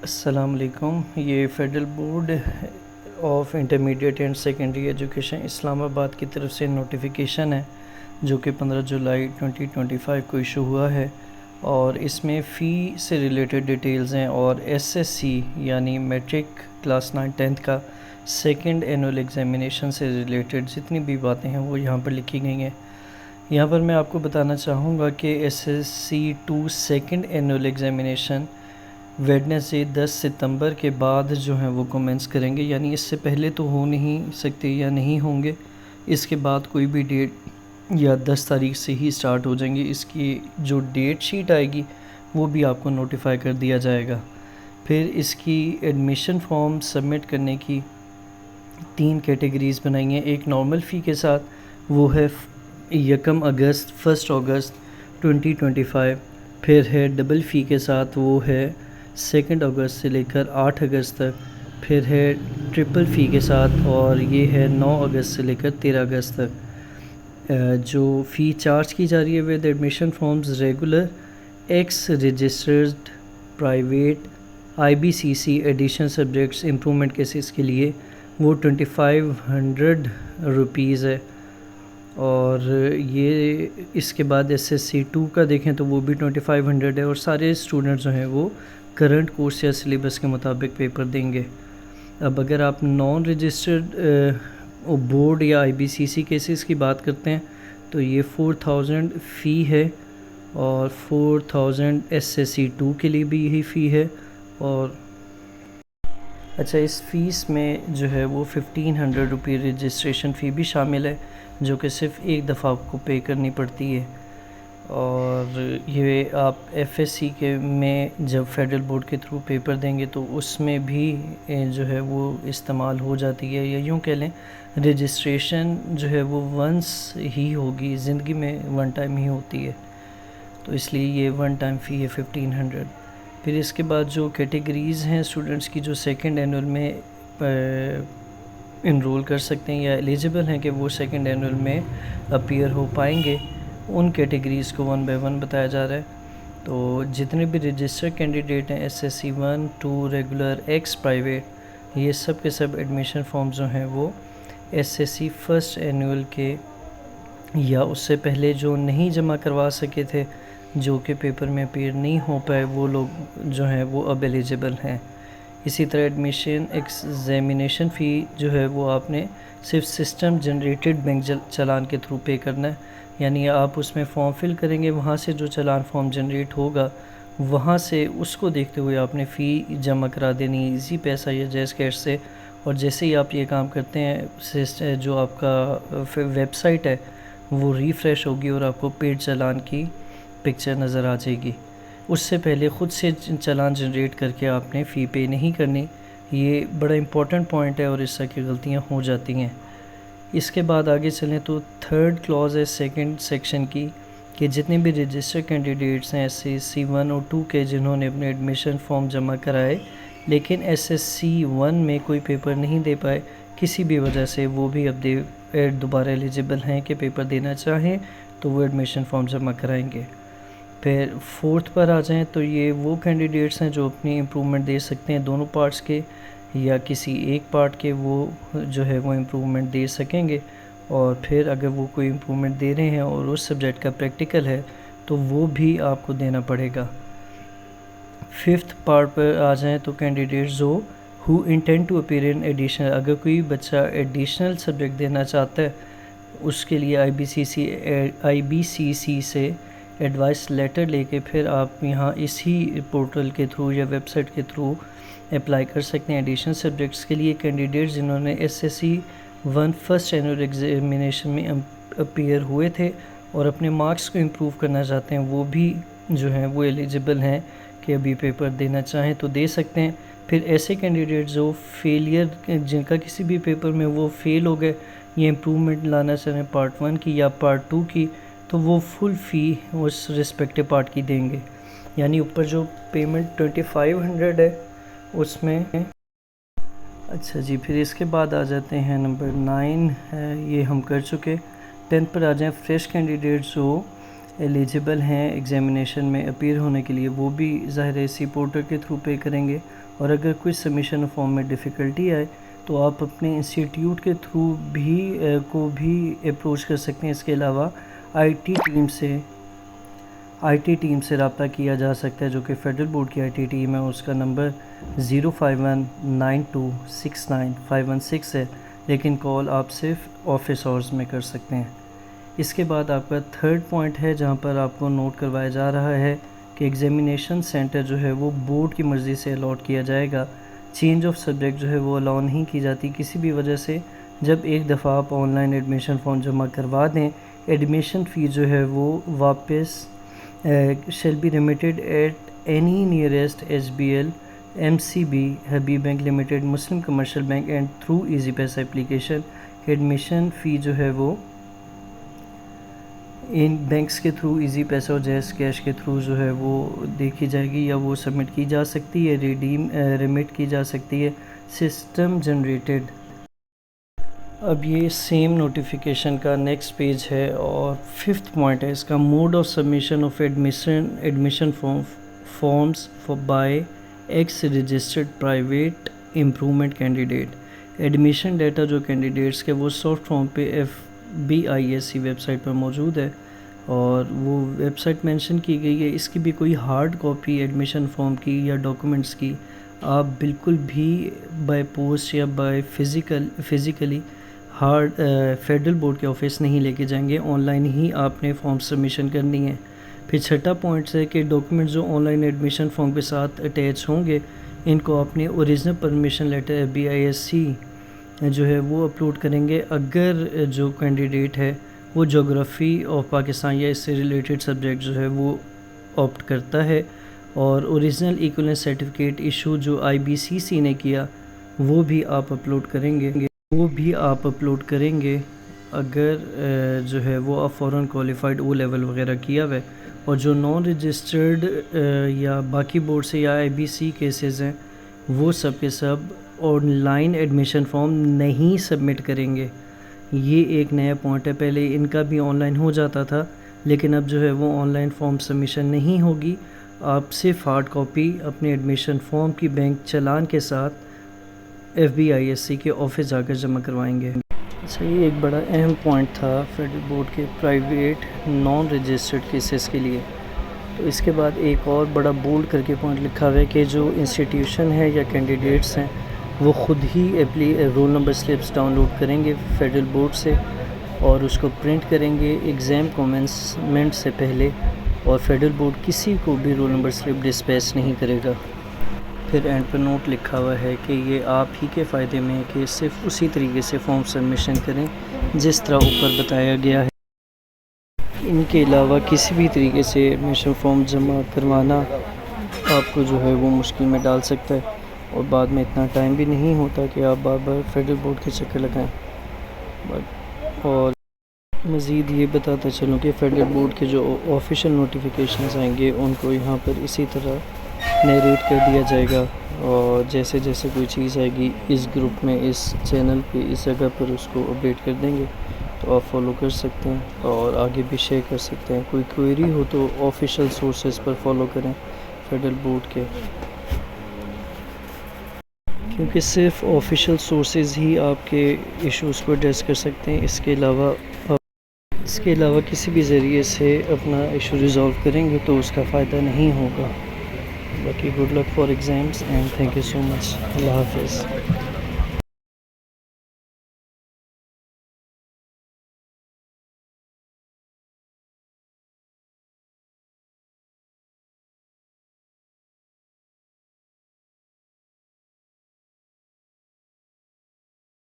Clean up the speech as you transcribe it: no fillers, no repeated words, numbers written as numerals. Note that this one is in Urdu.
السلام علیکم. یہ federal board of intermediate and secondary education Islamabad کی طرف سے نوٹیفیکیشن ہے جو کہ 15 جولائی 2025 کو ایشو ہوا ہے، اور اس میں فی سے ریلیٹڈ ڈیٹیلز ہیں اور ایس ایس سی یعنی میٹرک کلاس 9-10 کا سیکنڈ اینول ایگزامینیشن سے ریلیٹڈ جتنی بھی باتیں ہیں وہ یہاں پر لکھی گئی ہیں. یہاں پر میں آپ کو بتانا چاہوں گا کہ S S C 2 second annual examination Wednesday 10 ستمبر کے بعد جو ہیں وہ کومنس کریں گے، یعنی اس سے پہلے تو ہو نہیں سکتے یا نہیں ہوں گے. اس کے بعد کوئی بھی ڈیٹ یا 10 تاریخ سے ہی سٹارٹ ہو جائیں گے. اس کی جو ڈیٹ شیٹ آئے گی وہ بھی آپ کو نوٹیفائی کر دیا جائے گا. پھر اس کی ایڈمیشن فارم سبمٹ کرنے کی 3 کیٹیگریز بنائی ہیں. ایک نارمل فی کے ساتھ وہ ہے 1 اگست 2025. پھر ہے ڈبل فی کے ساتھ وہ ہے 2 اگست سے لے کر 8 اگست تک. پھر ہے ٹرپل فی کے ساتھ اور یہ ہے 9 اگست سے لے کر 13 اگست تک. جو فی چارج کی جا رہی ہے with admission forms regular ex registered private I B C C additional subjects improvement cases کے لیے وہ 2500 روپیز ہے. اور یہ اس کے بعد ایس ایس سی 2 کا دیکھیں تو وہ بھی 2500 ہے، اور سارے اسٹوڈنٹ جو ہیں وہ کرنٹ کورس یا سلیبس کے مطابق پیپر دیں گے. اب اگر آپ نان رجسٹرڈ بورڈ یا آئی بی سی سی کیسز کی بات کرتے ہیں تو یہ 4000 فی ہے، اور 4000 ایس ایس سی 2 کے لیے بھی یہی فی ہے. اور اچھا، اس فیس میں جو ہے وہ 1500 روپی رجسٹریشن فی بھی شامل ہے جو کہ صرف ایک دفعہ آپ کو پے کرنی پڑتی ہے. اور یہ آپ ایف ایس سی کے میں جب فیڈرل بورڈ کے تھرو پیپر دیں گے تو اس میں بھی جو ہے وہ استعمال ہو جاتی ہے، یا یوں کہہ لیں رجسٹریشن جو ہے وہ ونس ہی ہوگی، زندگی میں 1 ٹائم ہی ہوتی ہے، تو اس لیے یہ 1 ٹائم فی ہے 1500. پھر اس کے بعد جو کیٹیگریز ہیں اسٹوڈنٹس کی جو سیکنڈ اینول میں انرول کر سکتے ہیں یا ایلیجبل ہیں کہ وہ سیکنڈ اینول میں اپیئر ہو پائیں گے، ان کیٹیگریز کو 1 بائی 1 بتایا جا رہا ہے. تو جتنے بھی رجسٹر کینڈیڈیٹ ہیں S S C 1 2 regular ex private, یہ سب کے سب ایڈمیشن فارم جو ہیں وہ S S C first annual کے یا اس سے پہلے جو نہیں جمع کروا سکے تھے، جو کہ پیپر میں اپیئر نہیں ہو پائے، وہ لوگ جو ہیں وہ اب ایلیجبل ہیں. اسی طرح ایڈمیشن ایگزامینیشن فی جو ہے وہ آپ نے صرف سسٹم جنریٹڈ بینک چلان کے تھرو پے کرنا ہے، یعنی آپ اس میں فارم فل کریں گے، وہاں سے جو چلان فارم جنریٹ ہوگا وہاں سے اس کو دیکھتے ہوئے آپ نے فی جمع کرا دینی ایزی پیسہ یا جیز کیش سے. اور جیسے ہی آپ یہ کام کرتے ہیں جو آپ کا ویب سائٹ ہے وہ ریفریش ہوگی اور آپ کو پیڈ چلان کی پکچر نظر آ جائے گی. اس سے پہلے خود سے چلان جنریٹ کر کے آپ نے فی پے نہیں کرنی. یہ بڑا امپورٹنٹ پوائنٹ ہے اور اس طرح کی غلطیاں ہو جاتی ہیں. اس کے بعد آگے چلیں تو 3rd کلاز ہے 2nd سیکشن کی کہ جتنے بھی رجسٹر کینڈیڈیٹس ہیں ایس ایس سی 1 اور 2 کے جنہوں نے اپنے ایڈمیشن فارم جمع کرائے لیکن ایس ایس سی 1 میں کوئی پیپر نہیں دے پائے کسی بھی وجہ سے، وہ بھی اب دوبارہ ایلیجبل ہیں کہ پیپر دینا چاہیں تو وہ ایڈمیشن فارم جمع کرائیں گے. پھر 4th پر آ جائیں تو یہ وہ کینڈیڈیٹس ہیں جو اپنی امپرومنٹ دے سکتے ہیں دونوں پارٹس کے یا کسی ایک پارٹ کے، وہ جو ہے وہ امپرومنٹ دے سکیں گے. اور پھر اگر وہ کوئی امپرومنٹ دے رہے ہیں اور اس سبجیکٹ کا پریکٹیکل ہے تو وہ بھی آپ کو دینا پڑے گا. 5th پارٹ پر آ جائیں تو candidates who intend to appear in additional, اگر کوئی بچہ ایڈیشنل سبجیکٹ دینا چاہتا ہے اس کے لیے آئی بی سی سی سے ایڈوائس لیٹر لے کے پھر آپ یہاں اسی پورٹل کے تھرو یا ویب سائٹ کے تھرو اپلائی کر سکتے ہیں. ایڈیشنل سبجیکٹس کے لیے کینڈیڈیٹس جنہوں نے S S C 1 first annual examination میں اپیئر ہوئے تھے اور اپنے مارکس کو امپروو کرنا چاہتے ہیں، وہ بھی جو ہیں وہ ایلیجبل ہیں کہ ابھی پیپر دینا چاہیں تو دے سکتے ہیں. پھر ایسے کینڈیڈیٹس جو فیلئر جن کا کسی بھی پیپر میں وہ فیل ہو گئے، یہ امپرومنٹ لانا چاہیں پارٹ 1 کی یا پارٹ 2 کی، تو وہ فل فی اس رسپیکٹیو پارٹ کی دیں گے. یعنی اوپر جو پیمنٹ 2500 ہے اس میں. اچھا جی، پھر اس کے بعد آ جاتے ہیں نمبر 9 ہے، یہ ہم کر چکے. 10th پر آ جائیں فریش کینڈیڈیٹس جو ایلیجبل ہیں ایگزامینیشن میں اپیئر ہونے کے لیے، وہ بھی ظاہر اسی پورٹل کے تھرو پے کریں گے. اور اگر کوئی سبمیشن فارم میں ڈیفیکلٹی آئے تو آپ اپنے انسٹیٹیوٹ کے تھرو بھی اپروچ کر سکتے ہیں. اس کے علاوہ آئی ٹی ٹیم سے رابطہ کیا جا سکتا ہے جو کہ فیڈرل بورڈ کی آئی ٹی ٹیم ہے. اس کا نمبر 05192695516 ہے، لیکن کال آپ صرف آفس آورز میں کر سکتے ہیں. اس کے بعد آپ کا تھرڈ پوائنٹ ہے جہاں پر آپ کو نوٹ کروایا جا رہا ہے کہ ایگزامینیشن سینٹر جو ہے وہ بورڈ کی مرضی سے الاٹ کیا جائے گا. چینج آف سبجیکٹ جو ہے وہ الاؤ نہیں کی جاتی کسی بھی وجہ سے. جب ایک دفعہ آپ آن لائن ایڈمیشن فارم جمع کروا دیں، ایڈمیشن فی جو ہے وہ واپس shall be remitted at any nearest SBL, MCB, Habib Bank Limited, Muslim Commercial Bank and through Easy Paisa application. Admission فی جو ہے وہ ان بینکس کے تھرو ایزی پیسہ اور جیز کیش کے تھرو جو ہے وہ دیکھی جائے گی یا وہ سبمٹ کی جا سکتی ہے، ریمٹ کی جا سکتی ہے. System generated. اب یہ سیم نوٹیفیکیشن کا نیکسٹ پیج ہے اور ففتھ پوائنٹ ہے اس کا، mode of submission of admission forms by ex registered private improvement candidate. Admission data جو کینڈیڈیٹس کے وہ سافٹ فارم پہ FBISC ویب سائٹ پر موجود ہے اور وہ ویب سائٹ مینشن کی گئی ہے. اس کی بھی کوئی ہارڈ کاپی ایڈمیشن فارم کی یا ڈاکومنٹس کی آپ بالکل بھی بائی پوسٹ یا بائی فزیکلی فیڈرل بورڈ کے آفس نہیں لے کے جائیں گے. آن لائن ہی آپ نے فارم سبمیشن کرنی ہے. پھر چھٹا پوائنٹس ہے کہ ڈاکومنٹس جو آن لائن ایڈمیشن فارم کے ساتھ اٹیچ ہوں گے ان کو آپ نے اوریجنل پرمیشن لیٹر FBISC جو ہے وہ اپلوڈ کریں گے. اگر جو کینڈیڈیٹ ہے وہ جغرافی آف پاکستان یا اس سے ریلیٹڈ سبجیکٹ جو ہے وہ آپٹ کرتا ہے، اور اوریجنل ایکویلنس سرٹیفکیٹ ایشو جو IBCC نے کیا وہ بھی آپ اپلوڈ کریں گے. اگر جو ہے وہ آپ فوراً کوالیفائڈ او لیول وغیرہ کیا ہوا ہے. اور جو نان رجسٹرڈ یا باقی بورڈ سے یا IBC کیسز ہیں وہ سب کے سب آن لائن ایڈمیشن فارم نہیں سبمٹ کریں گے. یہ ایک نیا پوائنٹ ہے. پہلے ان کا بھی آن لائن ہو جاتا تھا لیکن اب جو ہے وہ آن لائن فارم سبمیشن نہیں ہوگی. آپ صرف ہارڈ کاپی اپنے ایڈمیشن فارم کی بینک چلان کے ساتھ FBISC کے آفس جا کر جمع کروائیں گے. اچھا، یہ ایک بڑا اہم پوائنٹ تھا فیڈرل بورڈ کے پرائیویٹ نان رجسٹرڈ کیسز کے لیے. تو اس کے بعد ایک اور بڑا بولڈ کر کے پوائنٹ لکھا ہوا ہے کہ جو انسٹیٹیوشن ہے یا کینڈیڈیٹس ہیں وہ خود ہی roll number slips download کریں گے فیڈرل بورڈ سے اور اس کو پرنٹ کریں گے ایگزام کومنسمنٹ سے پہلے، اور فیڈرل بورڈ کسی کو بھی رول نمبر سلپ ڈسپیچ نہیں کرے گا. پھر اینڈ پر نوٹ لکھا ہوا ہے کہ یہ آپ ہی کے فائدے میں ہے کہ صرف اسی طریقے سے فارم سبمیشن کریں جس طرح اوپر بتایا گیا ہے. ان کے علاوہ کسی بھی طریقے سے ایڈمیشن فارم جمع کروانا آپ کو جو ہے وہ مشکل میں ڈال سکتا ہے، اور بعد میں اتنا ٹائم بھی نہیں ہوتا کہ آپ بار بار فیڈرل بورڈ کے چکر لگائیں. اور مزید یہ بتاتا چلوں کہ فیڈرل بورڈ کے جو آفیشیل نوٹیفیکیشنز آئیں گے ان کو یہاں پر اسی طرح نیریٹ کر دیا جائے گا، اور جیسے جیسے کوئی چیز آئے گی اس گروپ میں، اس چینل پہ، اس جگہ پر اس کو اپڈیٹ کر دیں گے تو آپ فالو کر سکتے ہیں اور آگے بھی شیئر کر سکتے ہیں. کوئی کوئری ہو تو آفیشیل سورسز پر فالو کریں فیڈرل بورڈ کے، کیونکہ صرف آفیشیل سورسز ہی آپ کے ایشوز کو ایڈریس کر سکتے ہیں. اس کے علاوہ کسی بھی ذریعے سے اپنا ایشو ریزالو کریں گے تو اس کا فائدہ نہیں ہوگا. باقی good luck for exams and thank you so much. اللہ حافظ.